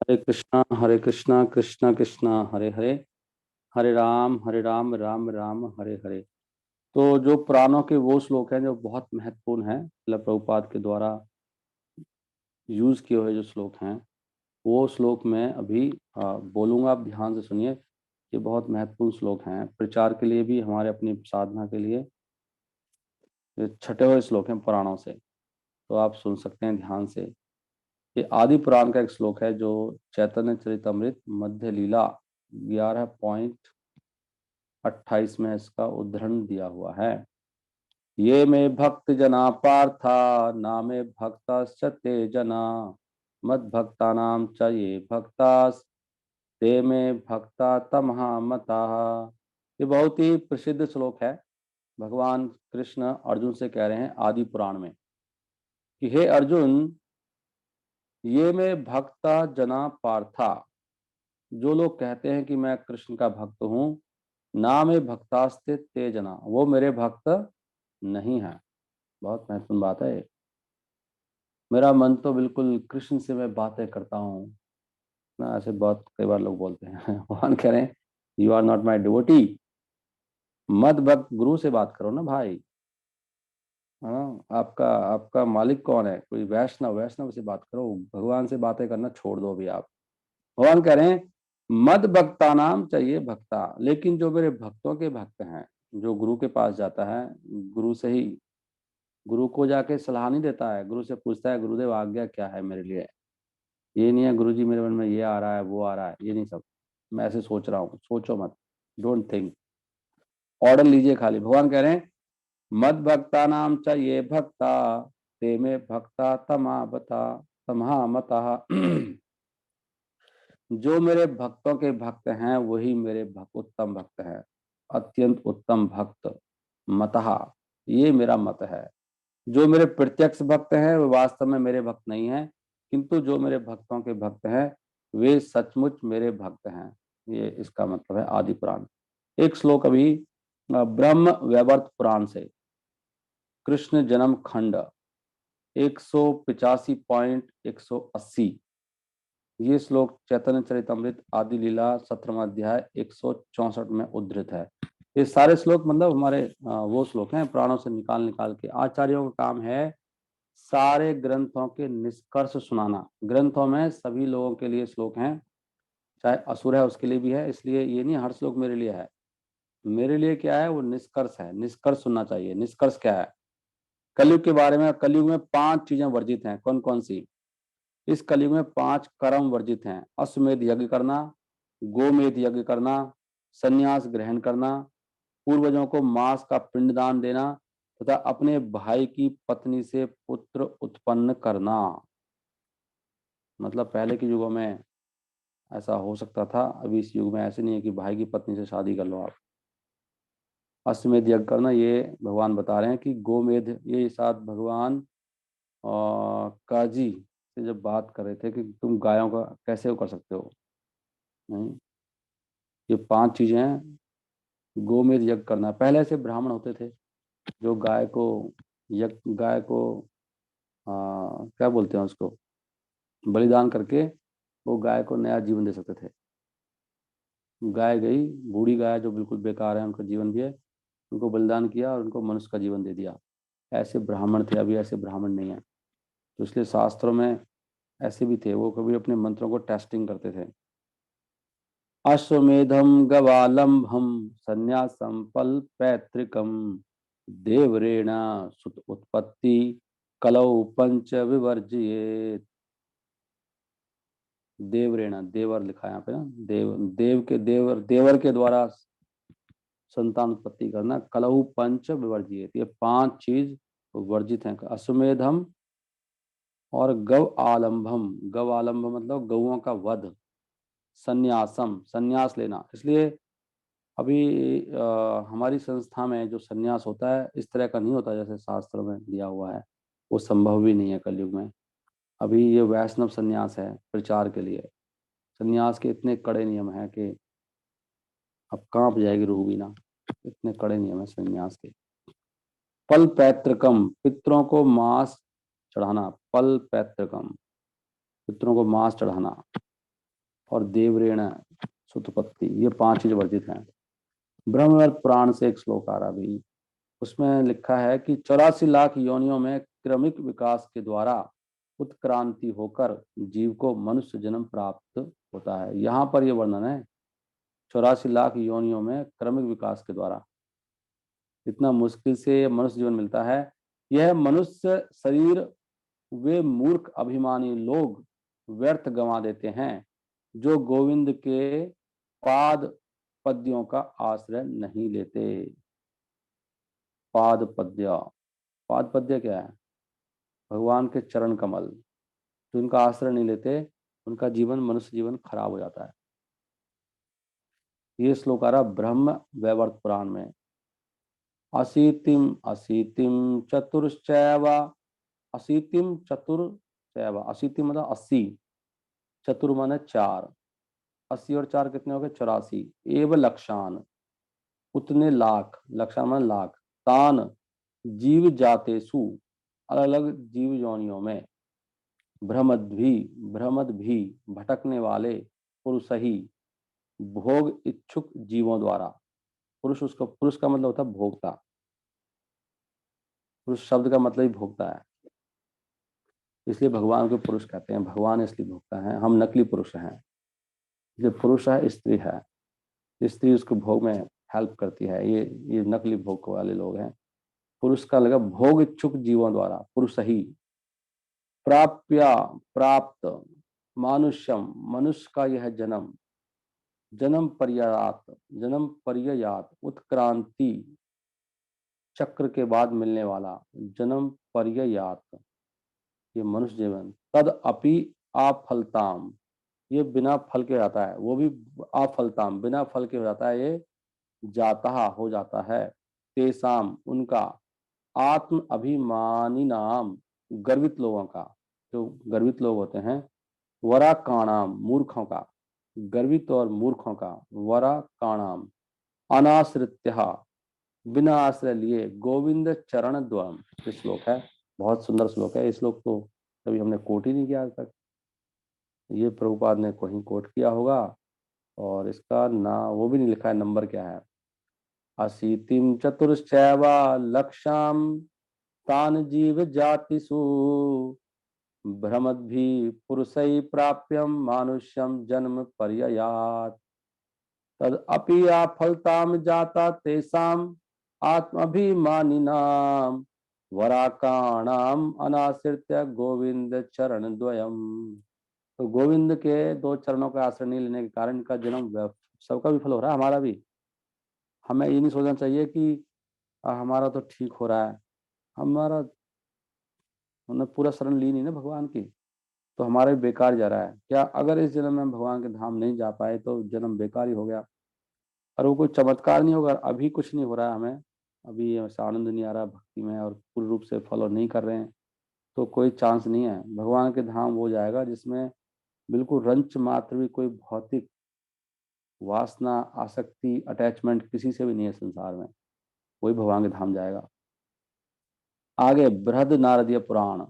हरे कृष्णा कृष्णा कृष्णा हरे हरे, हरे राम राम राम हरे हरे। तो जो पुराणों के वो श्लोक हैं जो बहुत महत्वपूर्ण हैं, मतलब प्रभुपाद के द्वारा यूज किए हुए जो श्लोक हैं, वो श्लोक मैं अभी बोलूंगा। आप ध्यान से सुनिए। ये बहुत महत्वपूर्ण श्लोक हैं प्रचार के लिए भी, हमारे अपनी साधना के लिए। ये छटे हुए श्लोक हैं पुराणों से, तो आप सुन सकते हैं ध्यान से। ये आदि पुराण का एक श्लोक है जो चैतन्य चरितमृत मध्य लीला 11.28 में इसका उद्धरण दिया हुआ है। ये में भक्त जना पार्था नामे भक्तश्च ते जना मद भक्ता नाम च ये भक्तास ते में भक्ता तमहा मता। ये बहुत ही प्रसिद्ध श्लोक है। भगवान कृष्ण अर्जुन से कह रहे हैं आदि पुराण में कि हे अर्जुन, ये में भक्ता जना पार्था, जो लोग कहते हैं कि मैं कृष्ण का भक्त हूँ, ना में भक्तास्ते ते जना, वो मेरे भक्त नहीं है। बहुत महत्वपूर्ण बात है ये। मेरा मन तो बिल्कुल कृष्ण से मैं बातें करता हूँ ना, ऐसे बहुत कई बार लोग बोलते हैं। भगवान कह रहे हैं you are not my devotee. मद भक्त गुरु से बात करो ना भाई। हाँ, आपका आपका मालिक कौन है? कोई वैष्णव, वैष्णव से बात करो। भगवान से बातें करना छोड़ दो अभी आप। भगवान कह रहे हैं मद भक्ता नाम चाहिए भक्ता, लेकिन जो मेरे भक्तों के भक्त हैं, जो गुरु के पास जाता है, गुरु से ही, गुरु को जाके सलाह नहीं देता है, गुरु से पूछता है गुरुदेव आज्ञा क्या है मेरे लिए। ये नहीं है गुरु जी मेरे मन में ये आ रहा है वो आ रहा है, ये नहीं। सब मैं ऐसे सोच रहा हूँ, सोचो मत, डोंट थिंक, ऑर्डर लीजिए खाली। भगवान कह रहे हैं मद भक्ता नाम च ये भक्ता ते में भक्ता तमा बता तमहा मता। जो मेरे भक्तों के भक्त हैं वही मेरे उत्तम भक्त हैं, अत्यंत उत्तम भक्त। मतहा, ये मेरा मत है। जो मेरे प्रत्यक्ष भक्त हैं वे वास्तव में मेरे भक्त नहीं हैं, किंतु जो मेरे भक्तों के भक्त हैं वे सचमुच मेरे भक्त हैं। ये इसका मतलब है आदि पुराण। एक श्लोक अभी ब्रह्म वैवर्त पुराण से, कृष्ण जन्म खंड 185.180। ये श्लोक चैतन्य चरितमृत आदि लीला 17वां अध्याय 164 में उद्धृत है। ये सारे श्लोक मतलब हमारे वो श्लोक हैं पुराणों से निकाल निकाल के। आचार्यों का काम है सारे ग्रंथों के निष्कर्ष सुनाना। ग्रंथों में सभी लोगों के लिए श्लोक हैं, चाहे असुर है उसके लिए भी है, इसलिए ये नहीं हर श्लोक मेरे लिए है। मेरे लिए क्या है? वो निष्कर्ष है, निष्कर्ष सुनना चाहिए। निष्कर्ष क्या है? कलयुग के बारे में। कलयुग में 5 चीजें वर्जित हैं। कौन कौन सी? इस कलयुग में 5 कर्म वर्जित हैं। अश्वमेध यज्ञ करना, गोमेध यज्ञ करना, संन्यास ग्रहण करना, पूर्वजों को मांस का पिंडदान देना, तथा अपने भाई की पत्नी से पुत्र उत्पन्न करना। मतलब पहले के युगों में ऐसा हो सकता था, अभी इस युग में ऐसे नहीं है कि भाई की पत्नी से शादी कर लो आप। अश्वमेध यज्ञ करना, ये भगवान बता रहे हैं कि गोमेध, ये साथ भगवान काजी से जब बात कर रहे थे कि तुम गायों का कैसे वो कर सकते हो। नहीं, ये 5 चीजें हैं। गोमेध यज्ञ करना, पहले से ब्राह्मण होते थे जो गाय को यज्ञ, गाय को क्या बोलते हैं उसको, बलिदान करके वो गाय को नया जीवन दे सकते थे। गाय गई, बूढ़ी गाय जो बिल्कुल बेकार है, उनका जीवन भी है, उनको बलिदान किया और उनको मनुष्य का जीवन दे दिया। ऐसे ब्राह्मण थे, अभी ऐसे ब्राह्मण नहीं है। तो इसलिए शास्त्रों में ऐसे भी थे, वो कभी अपने मंत्रों को टेस्टिंग करते थे। अश्वमेधम गवालंभम संन्यासम पल पैतृकम देवरेण सुत उत्पत्ति कलौ पंच विवर्जियेत। देवरेण, देवर लिखा है यहाँ पे ना, देव, देव के देवर, देवर के द्वारा संतान उत्पत्ति करना। कलहु पंच विवर्जियेत, ये 5 चीज वर्जित हैं। अश्वमेधम और गौ आलंभम, गौ आलंभ मतलब गौओं का वध। संन्यासम, संन्यास लेना। इसलिए अभी हमारी संस्था में जो संन्यास होता है इस तरह का नहीं होता जैसे शास्त्रों में दिया हुआ है। वो संभव भी नहीं है कलयुग में। अभी ये वैष्णव संन्यास है प्रचार के लिए। संन्यास के इतने कड़े नियम हैं कि अब कांप जाएगी रूह भी ना, इतने कड़े नियम है संन्यास के। पल पैतृकम, पितरों को मांस चढ़ाना। पल पैतृकम, पितरों को मांस चढ़ाना। और देवरेण सुतपत्ति, ये 5 चीज वर्जित हैं। ब्रह्मवर्त पुराण से एक श्लोक आ रहा भी, उसमें लिखा है कि 84 लाख योनियों में क्रमिक विकास के द्वारा उत्क्रांति होकर जीव को मनुष्य जन्म प्राप्त होता है। यहाँ पर यह वर्णन है 84 लाख योनियों में क्रमिक विकास के द्वारा, इतना मुश्किल से मनुष्य जीवन मिलता है। यह मनुष्य शरीर वे मूर्ख अभिमानी लोग व्यर्थ गंवा देते हैं जो गोविंद के पाद पद्यों का आश्रय नहीं लेते। पाद पद्य, पाद पद्य क्या है? भगवान के चरण कमल, जो इनका आश्रय नहीं लेते उनका जीवन, मनुष्य जीवन खराब हो जाता है। ये श्लोक आ रहा ब्रह्म वैवर्त पुराण में। अशीतिम अशीतिम चतुर्चैव, अशीतिम चतुर्चैव, अशीतिम मतलब 80, चतुर माने 4, 80 और 4 कितने हो गए? 84। एव लक्षान, उतने लाख, लक्षान माने लाख, तान जीव जातेसु, अलग अलग जीव योनियों में, भ्रमद भी भटकने वाले पुरुष ही, भोग इच्छुक जीवों द्वारा। पुरुष, उसको पुरुष का मतलब होता है भोक्ता, पुरुष शब्द का मतलब ही भोक्ता है, इसलिए भगवान को पुरुष कहते हैं। भगवान इसलिए भोक्ता है, हम नकली पुरुष हैं। जो पुरुष है स्त्री है, स्त्री उसको भोग में हेल्प करती है, ये नकली भोग वाले लोग हैं। पुरुष का लगा भोग इच्छुक जीवों द्वारा, पुरुष ही, प्राप्या प्राप्त, मानुष्यम मनुष्य का यह जन्म, जन्म पर्ययात उत्क्रांति चक्र के बाद मिलने वाला जन्म पर्ययात, ये मनुष्य जीवन, तद अपि आफलताम, ये बिना फल के हो जाता है, वो भी आफलताम बिना फल के हो जाता है, ये जाता हो जाता है। तेसाम उनका, आत्म अभिमानी नाम गर्वित लोगों का, जो गर्वित लोग होते हैं, वरा काणाम मूर्खों का, गर्वित और मूर्खों का, वरा काणाम अनाश्रित्य बिना आश्रय लिए, गोविंद चरण द्वम, ये श्लोक है, बहुत सुंदर श्लोक है। इस श्लोक को कभी हमने कोट ही नहीं किया आज तक, ये प्रभुपाद ने कहीं कोट किया होगा, और इसका ना वो भी नहीं लिखा है, नंबर क्या है। अशीतिम चतुर्चैव लक्षाम तान जीव जातिषु, भ्रमद्भि पुरुषै प्राप्यम मानुष्यम जन्म पर्ययात्, तद अपि आफलताम जाता तेषाम आत्माभिमानिनाम वराकाणाम अनाश्रित्य गोविंद चरण द्वयम। तो गोविंद के 2 चरणों का आश्रय नहीं लेने के कारण का जन्म सबका विफल हो रहा है, हमारा भी। हमें ये नहीं सोचना चाहिए कि हमारा तो ठीक हो रहा है, हमारा, हमने पूरा शरण ली नहीं ना भगवान की, तो हमारा भी बेकार जा रहा है। क्या अगर इस जन्म में हम भगवान के धाम नहीं जा पाए तो जन्म बेकार ही हो गया, और वो कोई चमत्कार नहीं होगा। अभी कुछ नहीं हो रहा है हमें, अभी ऐसा आनंद नहीं आ रहा भक्ति में, और पूर्ण रूप से फॉलो नहीं कर रहे हैं, तो कोई चांस नहीं है। भगवान के धाम वो जाएगा जिसमें बिल्कुल रंच मात्र भी कोई भौतिक वासना, आसक्ति, अटैचमेंट किसी से भी नहीं है संसार में, वही भगवान के धाम जाएगा। आगे बृहद नारदीय पुराण,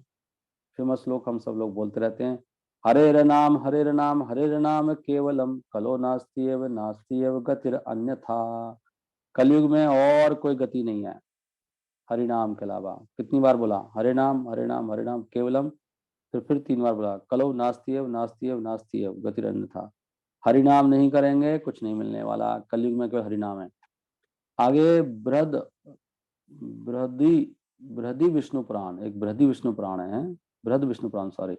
फेमस श्लोक हम सब लोग बोलते रहते हैं, हरे नाम हरे नाम केवलम कलो नास्ति एव गतिर अन्यथा। कलयुग में और कोई गति नहीं है हरि नाम के अलावा। कितनी बार बोला? हरे नाम केवलम, फिर 3 बार बोला कलो नास्ति एव गतिर अन्यथा। हरि नाम नहीं करेंगे कुछ नहीं मिलने वाला, कलयुग में केवल हरि नाम है। आगे बृहदी विष्णु पुराण, एक बृहदी विष्णु पुराण है, बृहद विष्णु पुराण, सॉरी,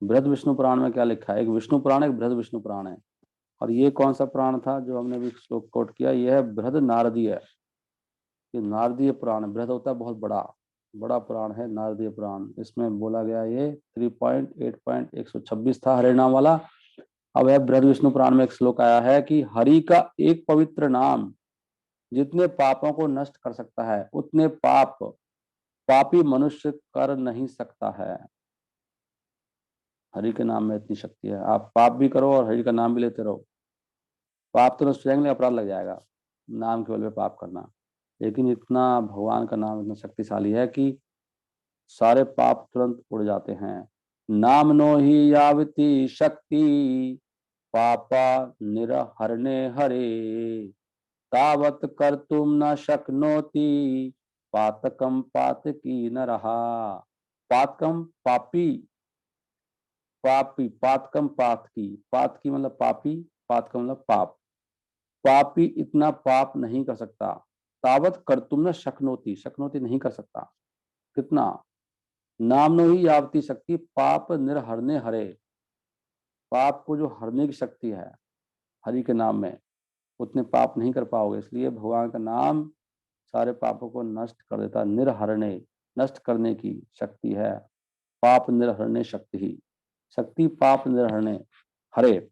बृहद विष्णु पुराण में क्या लिखा है? एक विष्णु पुराण, एक बृहद विष्णु पुराण है। और ये कौन सा पुराण था जो हमने भी श्लोक कोट किया? यह है बृहद नारदीय, ये नारदीय पुराण है। बृहद होता है बहुत बड़ा, बड़ा पुराण है नारदीय पुराण। इसमें बोला गया ये 3.8.126 था हरे नाम वाला। अब है बृहद विष्णु पुराण में एक श्लोक आया है कि हरि का एक पवित्र नाम जितने पापों को नष्ट कर सकता है उतने पाप पापी मनुष्य कर नहीं सकता है। हरि के नाम में इतनी शक्ति है, आप पाप भी करो और हरि का नाम भी लेते रहो, पाप तो नष्ट हो जाएंगे, अपराध लग जाएगा नाम के बल पे पाप करना। लेकिन इतना भगवान का नाम इतना शक्तिशाली है कि सारे पाप तुरंत उड़ जाते हैं। नाम नो ही यावती शक्ति पापा निरहरणे हरे, तावत कर्तुम न शक्नोति, पातकम पातकी न रहा। पातकम पापी, पापी पातकम पातकी, पातकी मतलब पापी, पातकम मतलब पाप। पापी इतना पाप नहीं कर सकता। तावत कर्तुम न शक्नोति, शक्नोति नहीं कर सकता। कितना? नामनो ही यावती शक्ति पाप निर्हरणे हरे, पाप को जो हरने की शक्ति है हरि के नाम में, उतने पाप नहीं कर पाओगे। इसलिए भगवान का नाम सारे पापों को नष्ट कर देता है। निर्हरणे, नष्ट करने की शक्ति है। पाप निर्हरणे शक्ति ही, शक्ति पाप निर्हरणे हरे।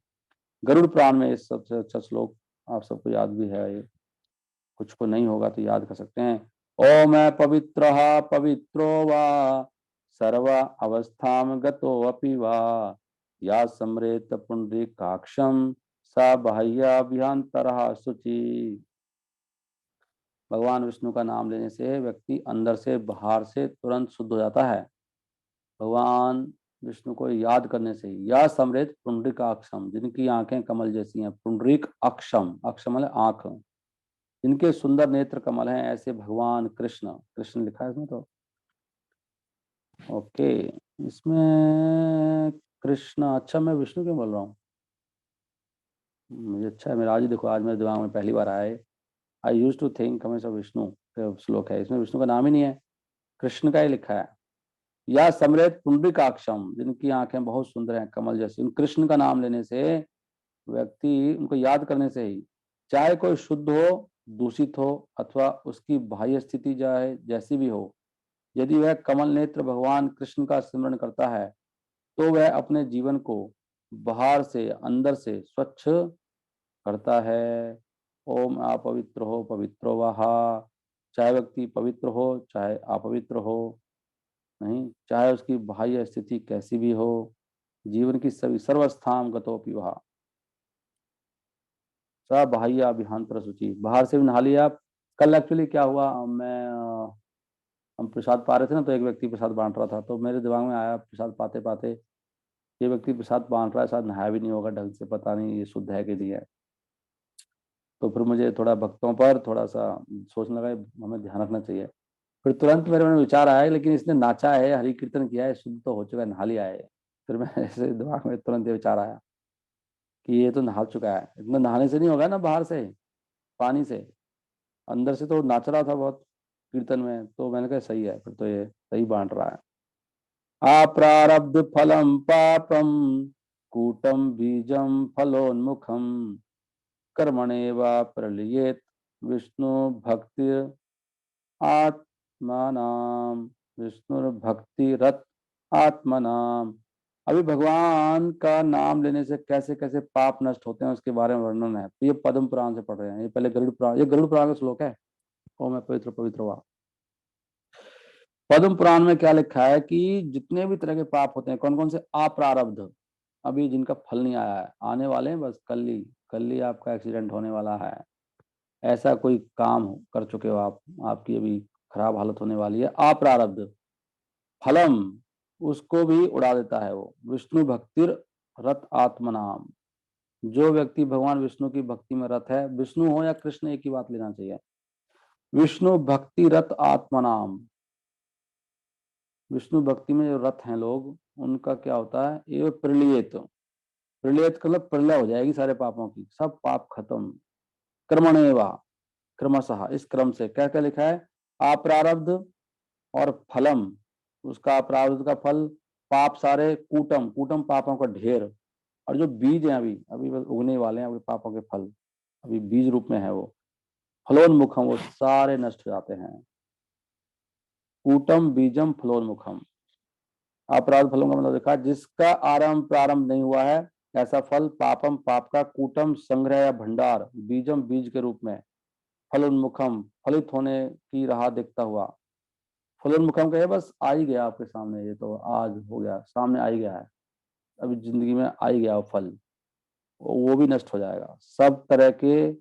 गरुड़ पुराण में इस सबसे अच्छा श्लोक आप सबको याद भी है ये, कुछ को नहीं होगा तो याद कर सकते हैं। ओम पवित्र पवित्रो वा सर्व अवस्थाम गतो अपि वा, या सम्रेत पुंडरीकाक्षम सा बाह्याभ्यंतरः शुचि। भगवान विष्णु का नाम लेने से व्यक्ति अंदर से बाहर से तुरंत शुद्ध हो जाता है। भगवान विष्णु को याद करने से। या समृत पुंडरीक अक्षम, जिनकी आंखें कमल जैसी हैं। पुंडरीक अक्षम, अक्षम मतलब आंख, जिनके सुंदर नेत्र कमल हैं, ऐसे भगवान कृष्ण। कृष्ण लिखा है इसमें तो ओके। इसमें कृष्ण, अच्छा मैं विष्णु क्यों बोल रहा हूँ? मुझे अच्छा है, मेरा आज ही देखो, आज मेरे दिमाग में पहली बार आया है। आई यूज टू थिंक हमेशा विष्णु श्लोक है, इसमें विष्णु का नाम ही नहीं है, कृष्ण का ही लिखा है। या समृत पुंडरीकाक्षम, जिनकी आंखें बहुत सुंदर हैं कमल जैसी। उन कृष्ण का नाम लेने से व्यक्ति, उनको याद करने से ही, चाहे कोई शुद्ध हो, दूषित हो, अथवा उसकी बाह्य स्थिति चाहे जैसी भी हो, यदि वह कमल नेत्र भगवान कृष्ण का स्मरण करता है तो वह अपने जीवन को बाहर से अंदर से स्वच्छ करता है। ओम अपवित्र हो पवित्रो वहा, चाहे व्यक्ति पवित्र हो चाहे अपवित्र हो, नहीं, चाहे उसकी बाह्य स्थिति कैसी भी हो, जीवन की सभी सर्वस्थान गतोपि वहा, सब बाह्य अभ्यंतर सूची, बाहर से भी नहा लिया। कल एक्चुअली क्या हुआ, हम प्रसाद पा रहे थे ना, तो एक व्यक्ति प्रसाद बांट रहा था, तो मेरे दिमाग में आया प्रसाद पाते पाते, ये व्यक्ति प्रसाद बांट रहा है, शायद नहाया भी नहीं होगा ढंग से, पता नहीं ये शुद्ध है कि नहीं है। तो फिर मुझे थोड़ा भक्तों पर थोड़ा सा सोचने लगा, हमें ध्यान रखना चाहिए। फिर तुरंत मेरे मन में विचार आया, लेकिन इसने नाचा है, हरि कीर्तन किया है, शुद्ध तो हो चुका है, नहा लिया है। फिर मैं ऐसे दिमाग में तुरंत ये विचार आया कि ये तो नहा चुका है, इतना नहाने से नहीं होगा ना, बाहर से पानी से, अंदर से तो नाच रहा था बहुत कीर्तन में, तो मैंने कहा सही है, फिर तो ये सही बांट रहा है। अप्रारब्ध फलम पापम कूटम बीजम फलोन्मुखम कर्मणेव प्रलयेत विष्णु भक्ति आत्मानाम, विष्णु भक्ति रत आत्मनाम। अभी भगवान का नाम लेने से कैसे कैसे पाप नष्ट होते हैं उसके बारे में वर्णन है। ये पद्म पुराण से पढ़ रहे हैं, ये पहले गरुड़ पुराण, ये गरुड़ पुराण का श्लोक है। ओ मैं पवित्र पवित्र हुआ। पद्म पुराण में क्या लिखा है कि जितने भी तरह के पाप होते हैं, कौन कौन से? अप्रारब्ध, अभी जिनका फल नहीं आया है, आने वाले हैं, बस कल ही आपका एक्सीडेंट होने वाला है, ऐसा कोई काम कर चुके हो आप, आपकी अभी खराब हालत होने वाली है। अप्रारब्ध फलम, उसको भी उड़ा देता है वो। विष्णु भक्तिर रत आत्मनाम, जो व्यक्ति भगवान विष्णु की भक्ति में रत है, विष्णु हो या कृष्ण एक ही बात लेना चाहिए, विष्णु भक्ति रत आत्मनाम, विष्णु भक्ति में जो रत हैं लोग, उनका क्या होता है? ये प्रलियत, प्रलियत का मतलब प्रलय हो जाएगी सारे पापों की, सब पाप खत्म। कर्मणेवा, क्रमशः, इस क्रम से। क्या क्या लिखा है? अप्रारब्ध और फलम, उसका प्रारब्ध का फल, पाप सारे, कूटम, कूटम पापों का ढेर, और जो बीज हैं अभी अभी बस उगने वाले हैं, अभी पापों के फल अभी बीज रूप में है वो, फलोन्मुखम, वो सारे नष्ट हो जाते हैं। कूटम बीजम फलोन्मुखम, अपराध फलों का मतलब देखा, जिसका आरंभ प्रारंभ नहीं हुआ है ऐसा फल, पापम पाप का, कूटम संग्रह या भंडार, बीजम बीज के रूप में, फलोन्मुखम फलित होने की राह देखता हुआ। फलोन्मुखम का बस आ ही गया आपके सामने, ये तो आज हो गया, सामने आ ही गया है, अभी जिंदगी में आ ही गया वो फल, वो भी नष्ट हो जाएगा। सब तरह के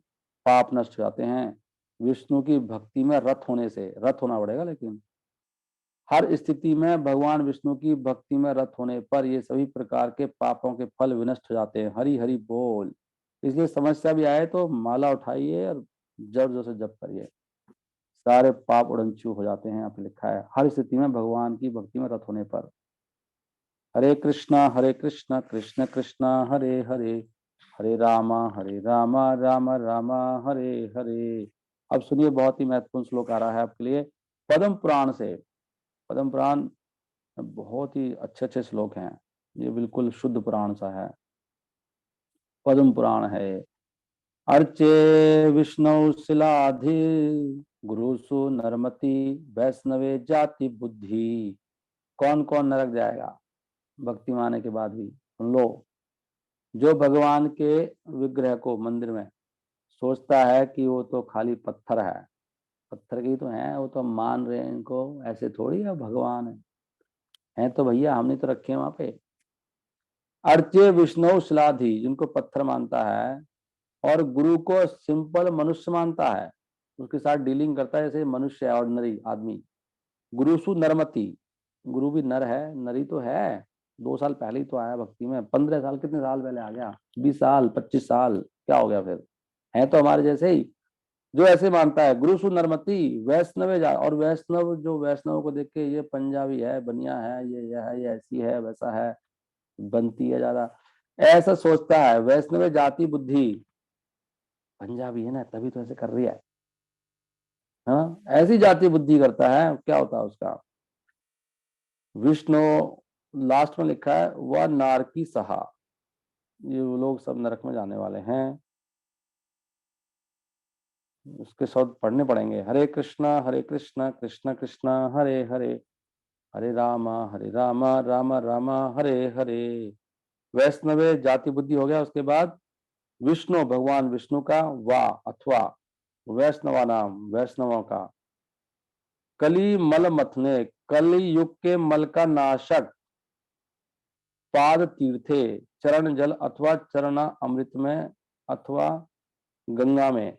पाप नष्ट हो जाते हैं विष्णु की भक्ति में रत होने से। रत होना पड़ेगा लेकिन, हर स्थिति में भगवान विष्णु की भक्ति में रत होने पर ये सभी प्रकार के पापों के फल विनष्ट हो जाते हैं। हरि हरि बोल। इसलिए समस्या भी आए तो माला उठाइए और जोर जोर से जप करिए, सारे पाप उड़नछू हो जाते हैं। यहाँ पे लिखा है हर स्थिति में भगवान की भक्ति में रत होने पर। हरे कृष्णा कृष्ण कृष्ण हरे हरे, हरे रामा राम राम हरे हरे। अब सुनिए, बहुत ही महत्वपूर्ण श्लोक आ रहा है आपके लिए पद्म पुराण से। पद्म पुराण बहुत ही अच्छे अच्छे श्लोक हैं, ये बिल्कुल शुद्ध पुराण सा है। पद्म पुराण है। अर्चे विष्णु शिलाधि गुरुसु नरमति वैष्णवे जाति बुद्धि। कौन कौन नरक जाएगा भक्ति माने के बाद भी? सुन लो। जो भगवान के विग्रह को मंदिर में सोचता है कि वो तो खाली पत्थर है, पत्थर की तो है, वो तो हम मान रहे हैं इनको, ऐसे थोड़ी है भगवान है तो भैया हमने तो रखे हैं वहां पे। अर्चे विष्णु शिलाधि, जिनको पत्थर मानता है और गुरु को सिंपल मनुष्य मानता है, उसके साथ डीलिंग करता है जैसे मनुष्य है, ऑर्डिनरी आदमी। गुरुसु नरमति, गुरु भी नर है, नरी तो है। 2 साल पहले ही तो आया भक्ति में, 15 साल, कितने साल पहले आ गया? 20 साल, 25 साल, क्या हो गया फिर? है तो हमारे जैसे ही। जो ऐसे मानता है गुरुसु नरमति वैष्णव जा, और वैष्णव जो वैष्णव को देख के ये पंजाबी है, बनिया है, ये है, ये ऐसी है, वैसा है, बनती है ज्यादा, ऐसा सोचता है। वैष्णव जाति बुद्धि, पंजाबी है ना तभी तो ऐसे कर रही है, हाँ, ऐसी जाति बुद्धि करता है। क्या होता है उसका? विष्णु लास्ट में लिखा है वह नारकी सहा, ये वो लोग सब नरक में जाने वाले हैं। उसके शब्द पढ़ने पड़ेंगे। हरे कृष्णा कृष्ण कृष्ण हरे हरे, हरे रामा राम राम हरे हरे। वैष्णवे जाति बुद्धि हो गया। उसके बाद विष्णु, भगवान विष्णु का, वा अथवा वैष्णवा नाम, वैष्णवों का। कली मल मथने, कली युग के मल का नाशक, पाद तीर्थे, चरण जल अथवा चरण अमृत में अथवा गंगा में।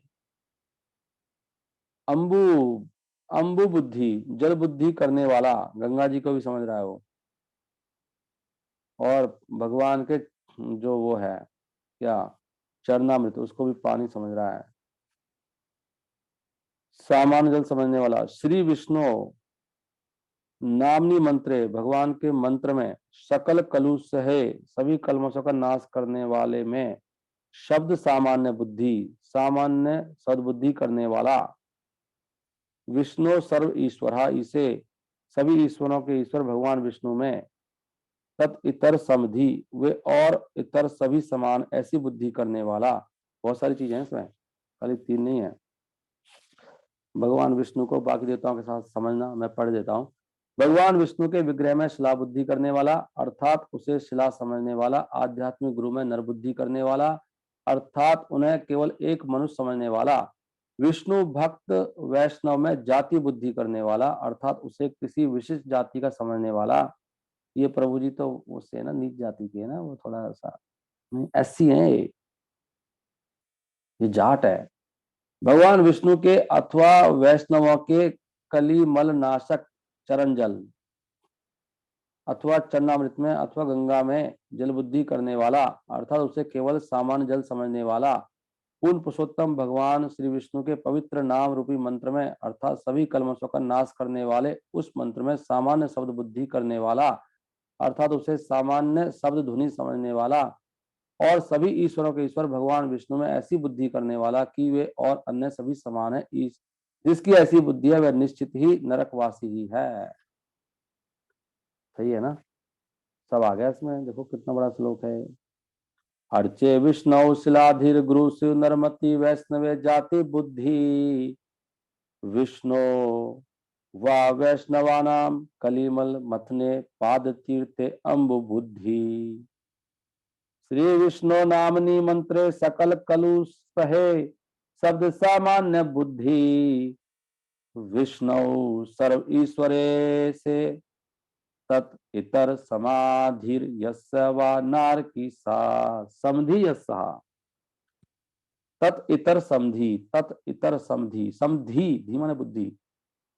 अंबु, अंबु बुद्धि, जल बुद्धि करने वाला, गंगा जी को भी समझ रहा है वो, और भगवान के जो वो है क्या, चरणामृत, उसको भी पानी समझ रहा है। सामान्य जल समझने वाला। श्री विष्णु नामनी मंत्रे, भगवान के मंत्र में, सकल कलुष है, सभी कलमशों का नाश करने वाले में। शब्द सामान्य बुद्धि, सामान्य सद्बुद्धि करने वाला। विष्णु सर्व ईश्वर, इसे सभी ईश्वरों के ईश्वर भगवान विष्णु में। तत् इतर समधि, वे और इतर सभी समान, ऐसी बुद्धि करने वाला। बहुत सारी चीजें हैं इसमें, खाली 3 नहीं है। भगवान विष्णु को बाकी देवताओं के साथ समझना, मैं पढ़ देता हूँ। भगवान विष्णु के विग्रह में शिला बुद्धि करने वाला, अर्थात उसे शिला समझने वाला। आध्यात्मिक गुरु में नर बुद्धि करने वाला, अर्थात उन्हें केवल एक मनुष्य समझने वाला। विष्णु भक्त वैष्णव में जाति बुद्धि करने वाला, अर्थात उसे किसी विशिष्ट जाति का समझने वाला। ये प्रभु जी तो उससे ना नीच जाति के है ना, वो थोड़ा सा ऐसी है, ये जाट है। भगवान विष्णु के अथवा वैष्णवों के कली मल नाशक चरण जल अथवा चरणामृत में अथवा गंगा में जल बुद्धि करने वाला, अर्थात उसे केवल सामान्य जल समझने वाला। पूर्ण पुरुषोत्तम भगवान श्री विष्णु के पवित्र नाम रूपी मंत्र में, अर्थात सभी कल्मशों का नाश करने वाले उस मंत्र में सामान्य शब्द बुद्धि करने वाला, अर्थात उसे सामान्य शब्द ध्वनि समझने वाला। और सभी ईश्वरों के ईश्वर भगवान विष्णु में ऐसी बुद्धि करने वाला कि वे और अन्य सभी समान है। जिसकी ऐसी बुद्धि है वह निश्चित ही नरकवासी ही है। सही है ना? सब आ गया इसमें, देखो कितना बड़ा श्लोक है। अर्चे विष्णु शिलाधीर गुरु शिव नरमति वैष्णवे जाति बुद्धि। विष्णु वा वैष्णवानाम कलिमल मथने पाद तीर्थे अम्बु बुद्धि। श्री विष्णु नामनी मंत्रे सकल कलुष सहे, शब्द सामान्य बुद्धि। विष्णु सर्व ईश्वरे से, तत् इतर समाधिर यस्य वा नारकी सा समधि यस्सा। तत् इतर समधि, तत् इतर समधि, समधि धी माने बुद्धि,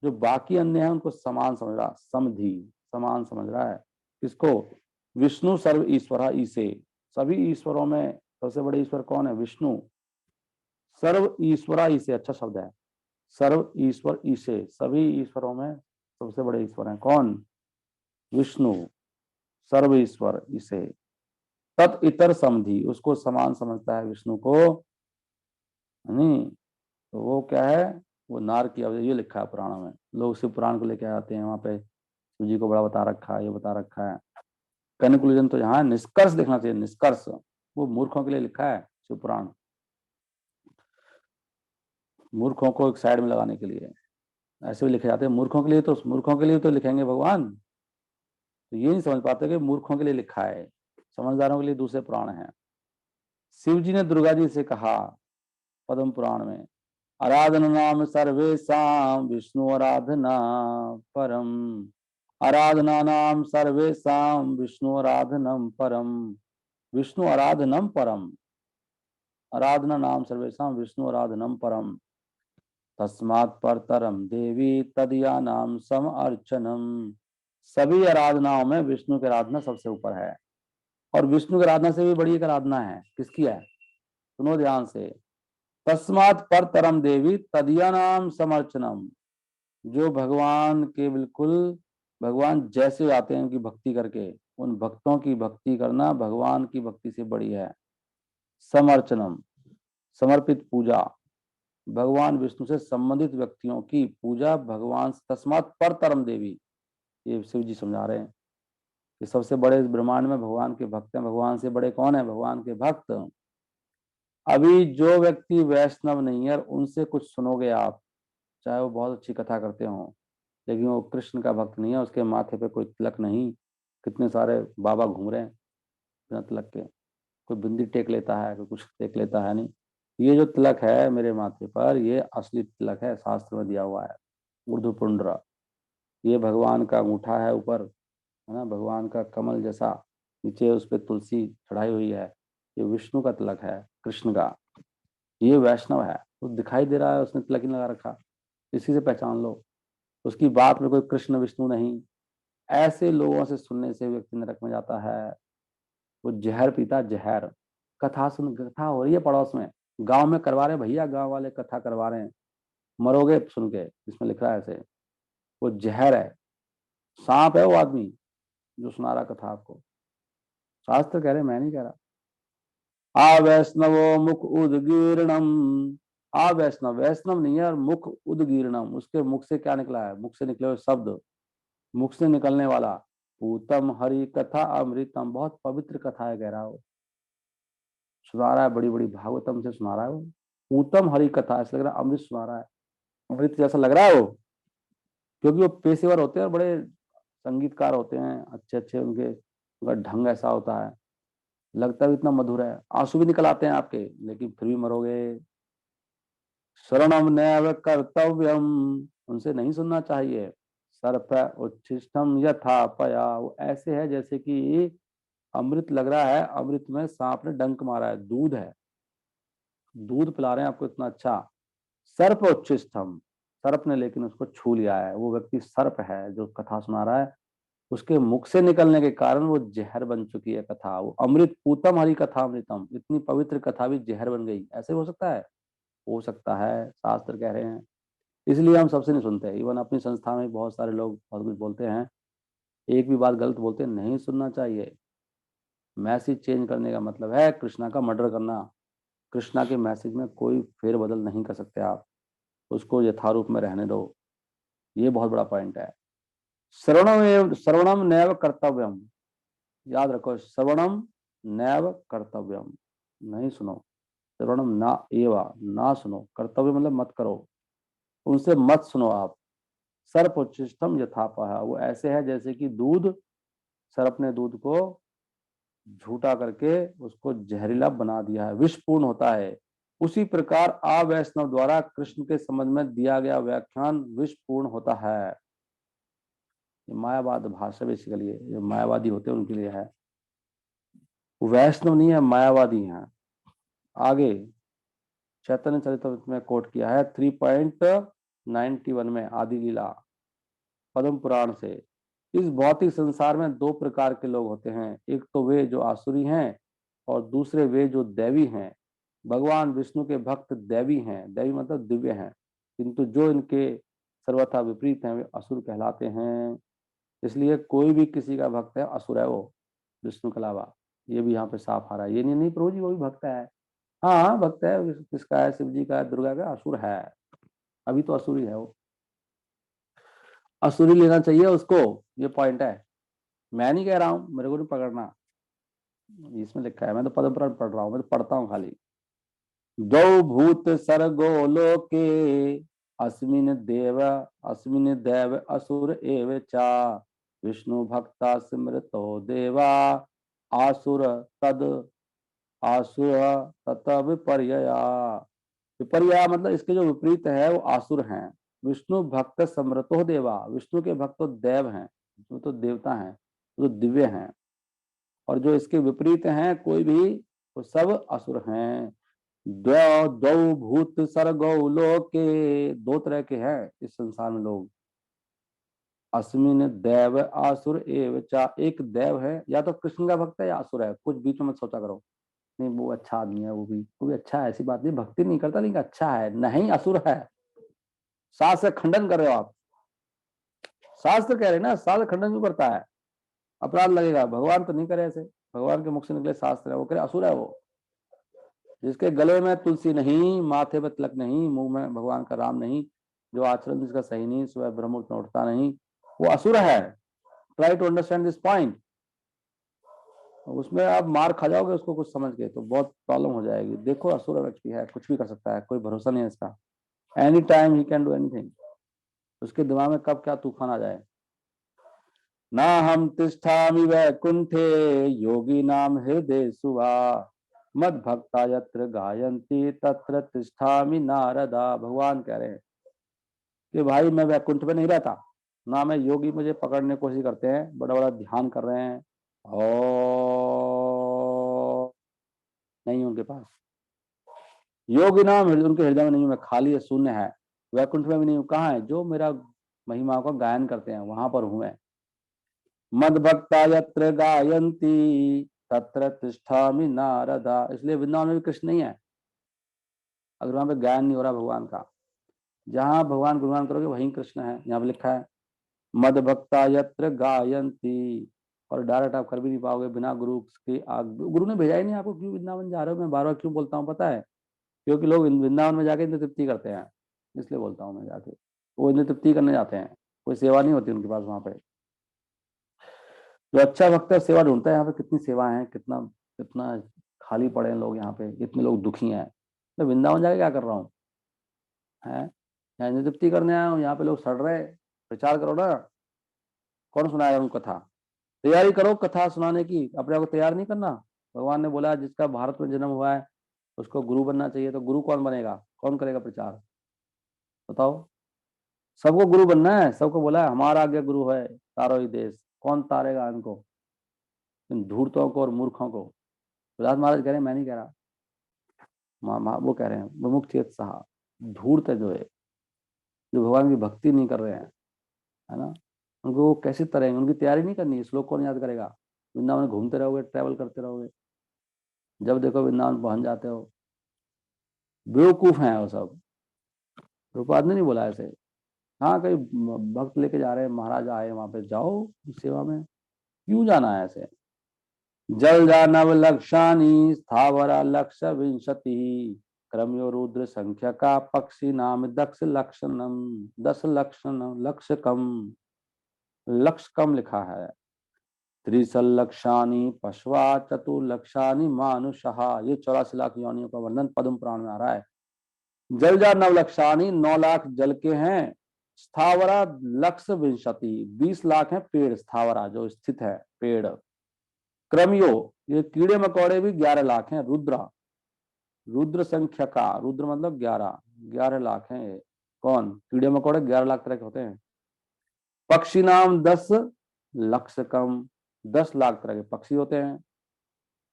जो बाकी अन्य है उनको समान समझ रहा, समधि, समान समझ रहा है। किसको? विष्णु सर्व ईश्वर ईसे, सभी ईश्वरों में सबसे बड़े ईश्वर कौन है? विष्णु। सर्व ईश्वरा ईसे, अच्छा शब्द है, सर्व ईश्वर ईसे, सभी ईश्वरों में सबसे बड़े ईश्वर हैं कौन? विष्णु। सर्व ईश्वर इसे तत् इतर समधि, उसको समान समझता है विष्णु को, नहीं तो वो क्या है? वो नार की अवधि, ये लिखा है पुराणों में, लोग शिव पुराण को लेके आते हैं, वहां पे शिव जी को बड़ा बता रखा है, ये बता रखा है। कंक्लूजन तो यहाँ है, निष्कर्ष देखना चाहिए, निष्कर्ष। वो मूर्खों के लिए लिखा है शिव पुराण, मूर्खों को एक साइड में लगाने के लिए ऐसे भी लिखे जाते हैं। मूर्खों के लिए तो, मूर्खों के लिए तो लिखेंगे भगवान, तो ये नहीं समझ पाते कि मूर्खों के लिए लिखा है, समझदारों के लिए दूसरे पुराण है। शिव जी ने दुर्गा जी से कहा पद्म पुराण में, आराधना नाम सर्वेशाम विष्णु आराधना परम, आराधना नाम सर्वेशाम विष्णु आराधनम परम, विष्णु आराधनम परम, आराधना नाम सर्वेशाम विष्णु आराधनम परम, तस्मात् परतरम देवी तदया नाम सम अर्चनम, सभी आराधनाओं में विष्णु की आराधना सबसे ऊपर है। और विष्णु की आराधना से भी बड़ी एक आराधना है, किसकी है? सुनो ध्यान से, तस्मात् परतरम देवी तदया नाम समर्चनम, जो भगवान के बिल्कुल भगवान जैसे आते हैं उनकी भक्ति करके, उन भक्तों की भक्ति करना भगवान की भक्ति से बड़ी है। समर्चनम, समर्पित पूजा, भगवान विष्णु से संबंधित व्यक्तियों की पूजा भगवान, तस्मात् परतरम देवी, ये शिव जी समझा रहे हैं कि सबसे बड़े इस ब्रह्मांड में भगवान के भक्त हैं, भगवान से बड़े कौन है? भगवान के भक्त। अभी जो व्यक्ति वैष्णव नहीं है उनसे कुछ सुनोगे आप, चाहे वो बहुत अच्छी कथा करते हो, लेकिन वो कृष्ण का भक्त नहीं है, उसके माथे पे कोई तिलक नहीं। कितने सारे बाबा घूम रहे हैं बिना तिलक के, कोई बिंदी टेक लेता है, कोई कुछ टेक लेता है, नहीं। ये जो तिलक है मेरे माथे पर, ये असली तिलक है, शास्त्र में दिया हुआ है, ऊर्ध्व पुंड्र। ये भगवान का अंगूठा है ऊपर, है ना, भगवान का कमल जैसा, नीचे उस पर तुलसी चढ़ाई हुई है, ये विष्णु का तिलक है, कृष्ण का। ये वैष्णव है, तो दिखाई दे रहा है उसने तिलक ही लगा रखा, इसी से पहचान लो। उसकी बात में कोई कृष्ण विष्णु नहीं। ऐसे लोगों से सुनने से व्यक्ति नरक में जाता है। वो जहर पीता, जहर। कथा सुन, कथा हो रही है पड़ोस में, गांव में करवा रहे हैं भैया, गांव वाले कथा करवा रहे हैं, मरोगे सुन के, इसमें लिख रहा है ऐसे। वो जहर है, सांप है वो आदमी जो सुना रहा कथा आपको। शास्त्र कह रहे, मैं नहीं कह रहा। आ वैष्णवो मुख उदगीर्णम, आ वैष्णव, वैष्णव नहीं है, और मुख उदगीर्णम, उसके मुख से क्या निकला है? मुख से निकले हुए शब्द, मुख से निकलने वाला, पूतम हरि कथा अमृतम, बहुत पवित्र कथा है कह रहा हो, सुना रहा है, बड़ी बड़ी भागवतम से सुना रहा है वो। पूतम हरि कथा, ऐसा लग रहा है अमृत सुना रहा है, अमृत जैसा लग रहा है वो, क्योंकि वो पेशेवर होते हैं और बड़े संगीतकार होते हैं, अच्छे अच्छे, उनके उनका ढंग ऐसा होता है, लगता भी इतना मधुर है, आंसू भी निकल आते हैं आपके, लेकिन फिर भी मरोगे। शरणम नैव कर्तव्यम, उनसे नहीं सुनना चाहिए। सर्प उच्छिष्टम यथा पया, वो ऐसे है जैसे कि अमृत लग रहा है, अमृत में सांप ने डंक मारा है, दूध है, दूध पिला रहे हैं आपको इतना अच्छा। सर्प उच्छिष्टम, सर्प ने लेकिन उसको छू लिया है, वो व्यक्ति सर्प है जो कथा सुना रहा है, उसके मुख से निकलने के कारण वो जहर बन चुकी है कथा, वो अमृत, पूतम हरि कथा अमृतम, इतनी पवित्र कथा भी जहर बन गई, ऐसे हो सकता है? हो सकता है, शास्त्र कह रहे हैं। इसलिए हम सबसे नहीं सुनते, इवन अपनी संस्था में बहुत सारे लोग बहुत कुछ बोलते हैं, एक भी बात गलत बोलते हैं, नहीं सुनना चाहिए। मैसेज चेंज करने का मतलब है कृष्णा का मर्डर करना। कृष्णा के मैसेज में कोई फेरबदल नहीं कर सकते आप, उसको यथारूप में रहने दो, ये बहुत बड़ा पॉइंट है। श्रवणम नैव कर्तव्यम, याद रखो, श्रवणम नैव कर्तव्यम, नहीं सुनो, श्रवणम ना एवा, ना सुनो, कर्तव्य मतलब मत करो, उनसे मत सुनो आप। सर्प उच्छिष्टम यथापह, वो ऐसे है जैसे कि दूध, सर्प ने दूध को झूठा करके उसको जहरीला बना दिया है, विषपूर्ण होता है। उसी प्रकार अवैष्णव द्वारा कृष्ण के संबंध में दिया गया व्याख्यान विषपूर्ण होता है। ये मायावाद भाषा बेसिकली है, ये मायावादी होते हैं उनके लिए है, वैष्णव नहीं है, मायावादी हैं। आगे चैतन्य चरितमृत में कोट किया है 3.9, 91 में आदि लीला पद्म पुराण से। इस भौतिक संसार में दो प्रकार के लोग होते हैं, एक तो वे जो आसुरी हैं और दूसरे वे जो दैवी हैं। भगवान विष्णु के भक्त दैवी हैं, दैवी मतलब दिव्य हैं, किंतु जो इनके सर्वथा विपरीत हैं वे असुर कहलाते हैं। इसलिए कोई भी किसी का भक्त है असुर है वो, विष्णु के अलावा। ये भी यहाँ पे साफ आ रहा है। ये नहीं प्रभु जी वो भी भक्त है। हाँ भक्त है, किसका है, शिव जी का है, दुर्गा का, असुर है। अभी तो असुर ही है वो, असुरी लेना चाहिए उसको। ये पॉइंट है, मैं नहीं कह रहा हूं, मेरे को नहीं पकड़ना। इसमें लिखा है, मैं तो पद्म पुराण पढ़ रहा हूँ, मैं तो पढ़ता हूँ खाली। द्वौ भूत सर्गो लोके अस्मिन देव असुर एव चा विष्णु भक्ता स्मृतो देवा आसुर तद आसुर तत विपर्यया। विपर्यया मतलब इसके जो विपरीत है वो आसुर हैं। विष्णु भक्त समृतो देवा, विष्णु के भक्त तो देव हैं, जो तो देवता हैं, जो दिव्य हैं। और जो इसके विपरीत हैं कोई भी, वो सब असुर हैं। दो भूत सर्गो लोके, दो तरह के हैं इस संसार में लोग। अस्मिन देव आसुर एव चा, एक देव है, या तो कृष्ण का भक्त है या असुर है, कुछ बीच में मत सोचा करो। नहीं वो अच्छा आदमी है, वो भी अच्छा है, ऐसी बात नहीं, भक्ति नहीं करता लेकिन अच्छा है, नहीं असुर है। शास्त्र खंडन कर रहे हो आप, शास्त्र कह रहे ना, शास्त्र खंडन क्यों करता है, अपराध लगेगा। भगवान तो नहीं करे ऐसे, भगवान के मुख से निकले शास्त्र है, वो करे असुर है वो। जिसके गले में तुलसी नहीं, माथे में तिलक नहीं, मुंह में भगवान का राम नहीं, जो आचरण जिसका सही नहीं, सुबह ब्रह्म में उठता नहीं, वो असुर है। Try to understand this point. उसमें आप मार खा जाओगे उसको कुछ समझ के तो बहुत प्रॉब्लम हो जाएगी। देखो असुर व्यक्ति है, कुछ भी कर सकता है, कोई भरोसा नहीं है इसका। Any time he can do anything, उसके दिमाग में कब क्या तूफान आ जाए। ना हम तिष्ठामि वैकुंठे योगी नाम हृदय सुवा मद भक्ता यत्र गायंती तत्र तिष्ठामि नारदा। भगवान कह रहे हैं कि भाई मैं वैकुंठ में नहीं रहता, ना मैं योगी मुझे पकड़ने की कोशिश करते हैं, बड़ा बड़ा ध्यान कर रहे हैं और नहीं उनके पास योगी नाम, उनके हृदय में नहीं हूं मैं, खाली है, शून्य है। वैकुंठ में भी नहीं हूँ, कहाँ है, जो मेरा महिमा को गायन करते हैं वहां पर हूं मैं। मद भक्ता यत्र गायंती तत्र तिष्ठामि नारदा, इसलिए वृंदावन में भी कृष्ण नहीं है अगर वहां पे गायन नहीं हो रहा भगवान का। जहां भगवान गुणगान करोगे वहीं कृष्ण है, यहाँ पे लिखा है मद भक्ता यत्र गायंती। और डायरेक्ट आप कर भी नहीं पाओगे बिना गुरु के, गुरु ने भेजा ही नहीं आपको, क्यों वृंदावन जा रहे हो। मैं बार बार क्यों बोलता हूँ पता है, क्योंकि लोग वृंदावन में जाके इंद्र तृप्ति करते हैं, इसलिए बोलता हूँ मैं जाके। वो इंद्र तृप्ति करने जाते हैं, कोई सेवा नहीं होती उनके पास वहां पे। जो अच्छा भक्त है सेवा ढूंढता है, यहाँ पे कितनी सेवा है, कितना कितना खाली पड़े हैं लोग यहाँ पे, इतने लोग दुखी हैं। मैं वृंदावन जाके क्या कर रहा हूँ, है यहाँ इंद्र तृप्ति करने आया हूँ, यहाँ पे लोग सड़ रहे, प्रचार करो ना। कौन सुनाएगा उनको कथा, तैयारी करो कथा सुनाने की, अपने आप को तैयार नहीं करना। भगवान ने बोला जिसका भारत में जन्म हुआ है उसको गुरु बनना चाहिए, तो गुरु कौन बनेगा, कौन करेगा प्रचार, बताओ। सबको गुरु बनना है, सबको बोला है हमारा आगे गुरु है तारो ही देश, कौन तारेगा इनको, इन धूर्तों को और मूर्खों को। प्रहलाद महाराज कह रहे हैं, मैं नहीं कह रहा, वो कह रहे हैं विमुख चेत साहा, धूर्त है जो है, जो भगवान की भक्ति नहीं कर रहे हैं, है ना, उनको वो कैसे तरेंगे, उनकी तैयारी नहीं करनी, श्लोक कौन याद करेगा। वृंदावन में घूमते रहोगे, ट्रैवल करते रहोगे, जब देखो वृंदावन पहुंच जाते हो। बेवकूफ हैं वो सब, रूपाद ने नहीं बोला ऐसे। हाँ कहीं भक्त लेके जा रहे हैं, महाराज आए वहां पे, जाओ सेवा में, क्यों जाना है ऐसे। जल जानव लक्षानी स्थावरा लक्ष विंशति क्रमयो रुद्र संख्या का पक्षी नाम दक्ष लक्षणम 10 लक्षण लक्ष्य कम, लक्ष्य कम लिखा है। त्रिसलक्षानी पशवा चतुर्लक्षानी मानुषः, ये 84 लाख योनियों का वर्णन पद्म पुराण में आ रहा है। जल जा 9 लक्षानी, 9 लाख जल के हैं। स्थावरा लक्ष विंशति, 20 लाख है पेड़, स्थावरा जो स्थित है पेड़। क्रमयो, ये कीड़े मकोड़े भी 11 लाख हैं। रुद्र, रुद्र संख्या का, रुद्र मतलब 11, 11 लाख हैं ये। कौन, कीड़े मकोड़े 11 लाख तरह के होते हैं। पक्षी नाम 10 लक्ष कम, 10 लाख तरह के पक्षी होते हैं।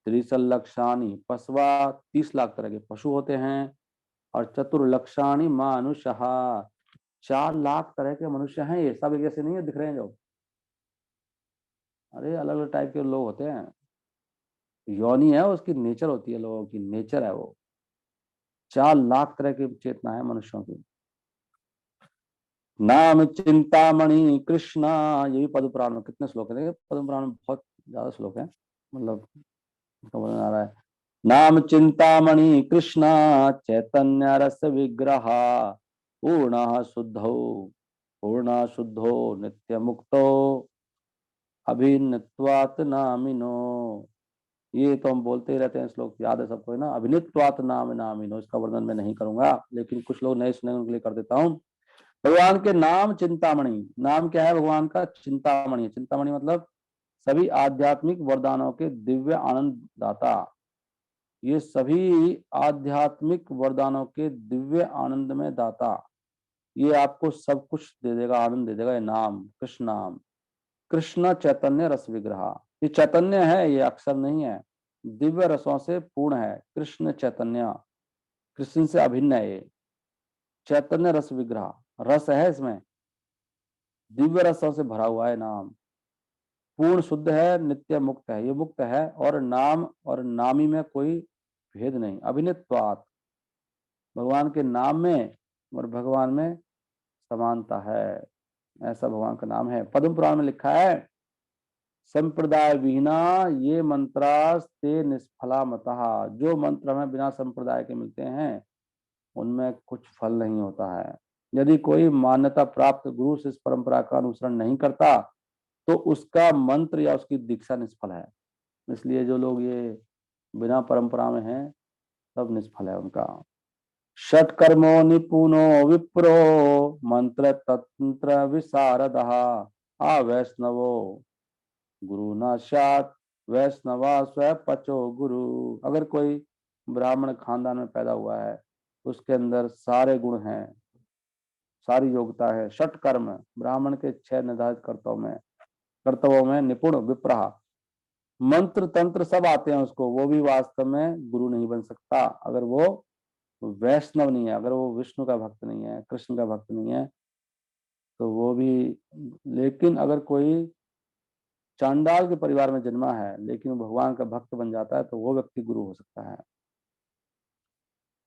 त्रिसलक्षानी पशवा, 30 लाख तरह के पशु होते हैं। और चतुर्लक्षाणी मानुषः, 4 लाख तरह के मनुष्य हैं, ये सब एक जैसे नहीं है दिख रहे हैं जो। अरे अलग अलग टाइप के लोग होते हैं, योनि है उसकी, नेचर होती है, लोगों की नेचर है वो। 4 लाख तरह की चेतना है मनुष्यों की। नाम चिंतामणि कृष्णा, ये भी पद्म पुराण में कितने श्लोक है, देखिए पद्म पुराण में बहुत ज्यादा श्लोक है, मतलब समझ में आ रहा है। नाम चिंतामणि कृष्णा चैतन्य रस विग्रह पूर्ण शुद्धो पूर्ण शुद्धो नित्य मुक्तो अभिनित्वात नामिनो। ये तो हम बोलते ही रहते हैं श्लोक, याद है सबको है ना, अभिनित्वात नाम नामिनो। इसका वर्णन मैं नहीं करूंगा, लेकिन कुछ लोग नए सुनेंगे उनके लिए कर देता हूँ। भगवान के नाम चिंतामणि, नाम क्या है भगवान का? चिंतामणि। चिंतामणि मतलब सभी आध्यात्मिक वरदानों के दिव्य आनंद दाता। ये सभी आध्यात्मिक वरदानों के दिव्य आनंद में दाता, ये आपको सब कुछ दे देगा, आनंद दे देगा। ये नाम कृष्ण नाम, कृष्ण चैतन्य रस विग्रह, ये चैतन्य है, ये अक्षर नहीं है, दिव्य रसों से पूर्ण है। कृष्ण चैतन्य, कृष्ण से अभिन्न है ये। चैतन्य रस विग्रह, रस है इसमें, दिव्य रसों से भरा हुआ है नाम। पूर्ण शुद्ध है, नित्य मुक्त है, ये मुक्त है। और नाम और नामी में कोई भेद नहीं। अभिनित्वात, भगवान के नाम में और भगवान में समानता है, ऐसा भगवान का नाम है। पद्म पुराण में लिखा है, संप्रदाय विहीना ये मंत्रास्ते निष्फला मतः। जो मंत्र हमें बिना संप्रदाय के मिलते हैं उनमें कुछ फल नहीं होता है। यदि कोई मान्यता प्राप्त गुरु से इस परंपरा का अनुसरण नहीं करता तो उसका मंत्र या उसकी दीक्षा निष्फल है। इसलिए जो लोग ये बिना परंपरा में हैं सब निष्फल है उनका। षट्कर्मो निपुनो विप्रो मंत्र तंत्र विशारदः आ वैष्णवो गुरु न सात वैष्णवा स्व पचो गुरु। अगर कोई ब्राह्मण खानदान में पैदा हुआ है, उसके अंदर सारे गुण हैं, सारी योग्यता है। षट कर्म, ब्राह्मण के 6 निर्धारित कर्तव्यों में निपुण विप्रहा, मंत्र तंत्र सब आते हैं उसको, वो भी वास्तव में गुरु नहीं बन सकता अगर वो वैष्णव नहीं है, अगर वो विष्णु का भक्त नहीं है, कृष्ण का भक्त नहीं है तो वो भी। लेकिन अगर कोई चांडाल के परिवार में जन्मा है लेकिन भगवान का भक्त बन जाता है तो वो व्यक्ति गुरु हो सकता है,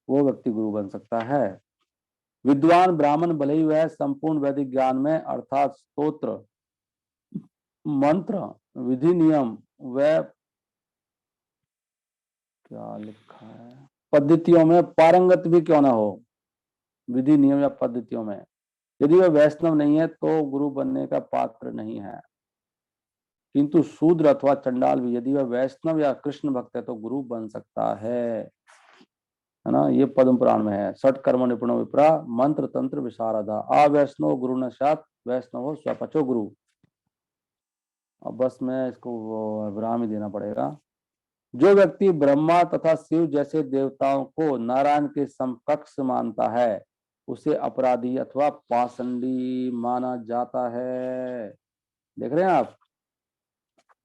वो व्यक्ति गुरु बन सकता है। विद्वान ब्राह्मण भले ही वह संपूर्ण वैदिक ज्ञान में अर्थात स्तोत्र मंत्र विधि नियम व क्या लिखा है पद्धतियों में पारंगत भी क्यों ना हो, विधि नियम या पद्धतियों में, यदि वह वैष्णव नहीं है तो गुरु बनने का पात्र नहीं है। किंतु शूद्र अथवा चंडाल भी यदि वह वैष्णव या कृष्ण भक्त है तो गुरु बन सकता है ना। ये पद्म पुराण में है। षट कर्म निपुण विप्रा मंत्र तंत्र विशारदा आ वैष्णव गुरु न सात वैष्णव स्वपचो गुरु। अब बस मैं इसको विराम ही देना पड़ेगा। जो व्यक्ति ब्रह्मा तथा शिव जैसे देवताओं को नारायण के समकक्ष मानता है उसे अपराधी अथवा पाषंडी माना जाता है। देख रहे हैं आप,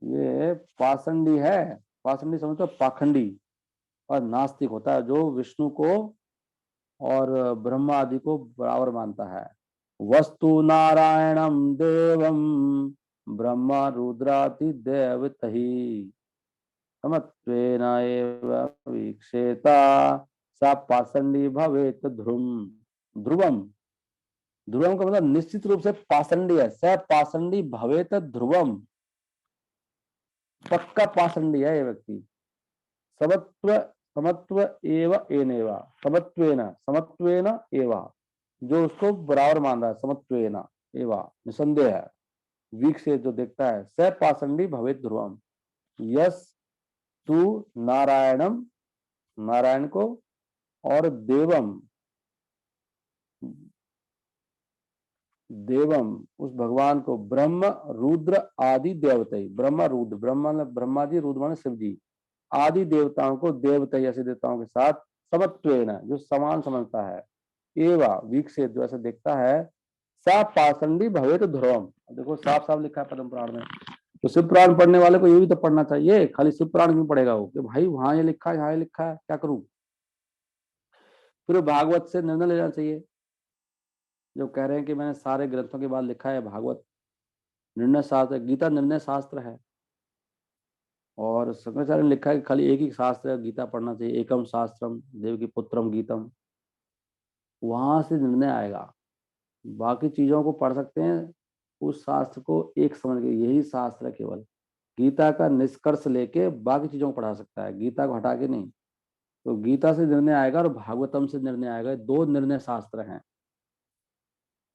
ये पाषंडी है। पाषंडी समझो पाखंडी और नास्तिक होता है, जो विष्णु को और ब्रह्मा आदि को बराबर मानता है। वस्तु नारायणम देवम ब्रह्मा रुद्राति देवतहि समत्वेन एव वीक्षेता सा पाषंडी भवेत ध्रुवम। ध्रुवम का मतलब निश्चित रूप से पाषंडी है। स पाषंडी भवेत ध्रुवम, पक्का पाषंडी है ये व्यक्ति। समत्व समत्व एव एनेवा, समत्वेन समत्वेन एवा, जो उसको बराबर मान रहा है, समत्वेन एवा निसंदेह है, वीक से जो देखता है। स पाषंडी भवेत ध्रुवम, यस तू नारायणम, नारायण को, और देवम, देवम उस भगवान को, ब्रह्म रुद्र आदि देवते, ब्रह्म रुद्र, ब्रह्मा जी, रुद्र माने शिव जी, आदि देवताओं को, देवते ऐसे देवताओं के साथ समत्वेन जो समान समझता है, एवा वीक्षित जो ऐसे देखता है, सा पाषंडी भवेत ध्रुवम। देखो साफ साफ लिखा है पद्म पुराण में। तो शिव पुराण पढ़ने वाले को ये भी तो पढ़ना चाहिए, खाली शिव पुराण क्यों पढ़ेगा वो कि भाई वहां ये लिखा है यहाँ ये लिखा है, क्या करूं। फिर भागवत से निर्णय लेना चाहिए। जो कह रहे हैं कि मैंने सारे ग्रंथों के बाद लिखा है भागवत, निर्णय शास्त्र, गीता निर्णय शास्त्र है। और शंकराचार्य ने लिखा है कि खाली एक ही शास्त्र है, गीता पढ़ना चाहिए, एकम शास्त्रम देवकी पुत्रम गीतम। वहां से निर्णय आएगा। बाकी चीजों को पढ़ सकते हैं, उस शास्त्र को एक समझ के, यही शास्त्र है केवल। गीता का निष्कर्ष लेके बाकी चीजों को पढ़ा सकता है, गीता को हटा के नहीं। तो गीता से निर्णय आएगा और भागवतम से निर्णय आएगा, दो निर्णय शास्त्र हैं।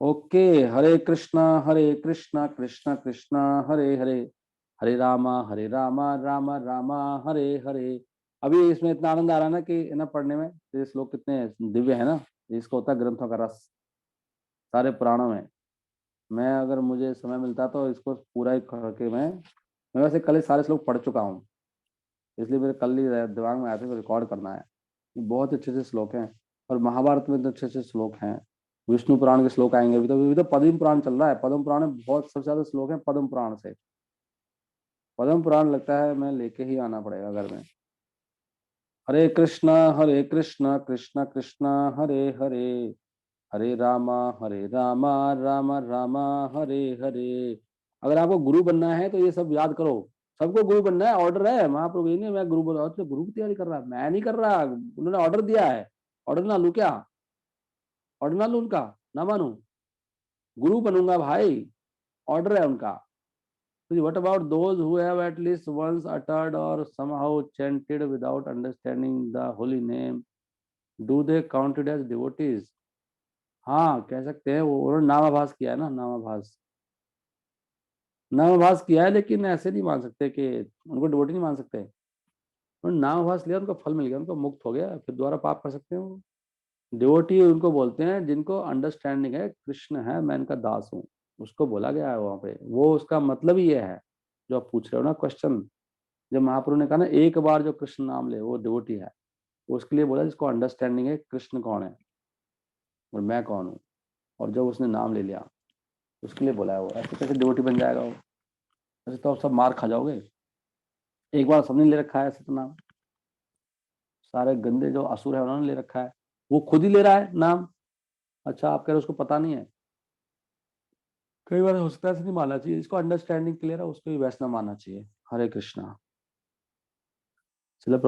ओके। हरे कृष्णा कृष्णा कृष्णा हरे हरे, हरे रामा रामा रामा हरे हरे। अभी इसमें इतना आनंद आ रहा है ना कि ना पढ़ने में, ये श्लोक कितने दिव्य है ना। इसको होता है ग्रंथों का रस, सारे पुराणों में। मैं अगर मुझे समय मिलता तो इसको पूरा ही करके मैं वैसे कल ही सारे श्लोक पढ़ चुका हूँ, इसलिए मेरे कल ही दिमाग में आया था रिकॉर्ड करना है। बहुत अच्छे अच्छे श्लोक हैं। और महाभारत में तो अच्छे अच्छे श्लोक हैं। विष्णु पुराण के श्लोक आएंगे, अभी तो पद्म पुराण चल रहा है। पद्म पुराण में बहुत सबसे ज्यादा श्लोक हैं पद्म पुराण से। पद्म पुराण लगता है मैं लेके ही आना पड़ेगा घर में। हरे कृष्णा कृष्णा कृष्णा हरे हरे, हरे रामा रामा रामा हरे हरे। अगर आपको गुरु बनना है तो ये सब याद करो। सबको गुरु बनना है, ऑर्डर है महाप्रभु, ये नहीं मैं गुरु बना, तो गुरु की तैयारी कर रहा है, मैं नहीं कर रहा, उन्होंने ऑर्डर दिया है। ऑर्डर ना लू क्या? ऑर्डर ना लू उनका, ना मानू, गुरु बनूंगा भाई, ऑर्डर है उनका। What about those who have at least once uttered or somehow chanted without understanding the holy name? Do they count it as devotees? हाँ कह सकते हैं, वो उन्होंने नामाभास किया है ना, नामाभास, नामाभास किया है, लेकिन ऐसे नहीं मान सकते कि उनको डिवोटी नहीं मान सकते। उन्होंने नामाभास लिया, उनको फल मिल गया, उनको मुक्त हो गया, फिर दोबारा पाप कर सकते हैं वो। डिवोटी उनको बोलते हैं जिनको अंडरस्टैंडिंग है कृष्ण है मैं इनका दास हूँ, उसको बोला गया है वहां पे। वो उसका मतलब ही ये है जो आप पूछ रहे हो ना क्वेश्चन। जब महाप्रभु ने कहा ना एक बार जो कृष्ण नाम ले वो डिवोटी है, उसके लिए बोला जिसको अंडरस्टैंडिंग है कृष्ण कौन है और मैं कौन हूँ। और जब उसने नाम ले लिया उसके लिए बोला है वो। ऐसे कैसे डिवोटी बन जाएगा वो? ऐसे तो आप सब मार खा जाओगे। एक बार सबने ले रखा है ऐसे तो नाम, सारे गंदे जो असुर है उन्होंने ले रखा है, वो खुद ही ले रहा है नाम। अच्छा आप कह रहे हो उसको पता नहीं है? कई बार हो सकता है ऐसे नहीं मानना चाहिए, इसको अंडरस्टैंडिंग क्लियर है उसको ही वैष्णव मानना चाहिए। हरे कृष्णा।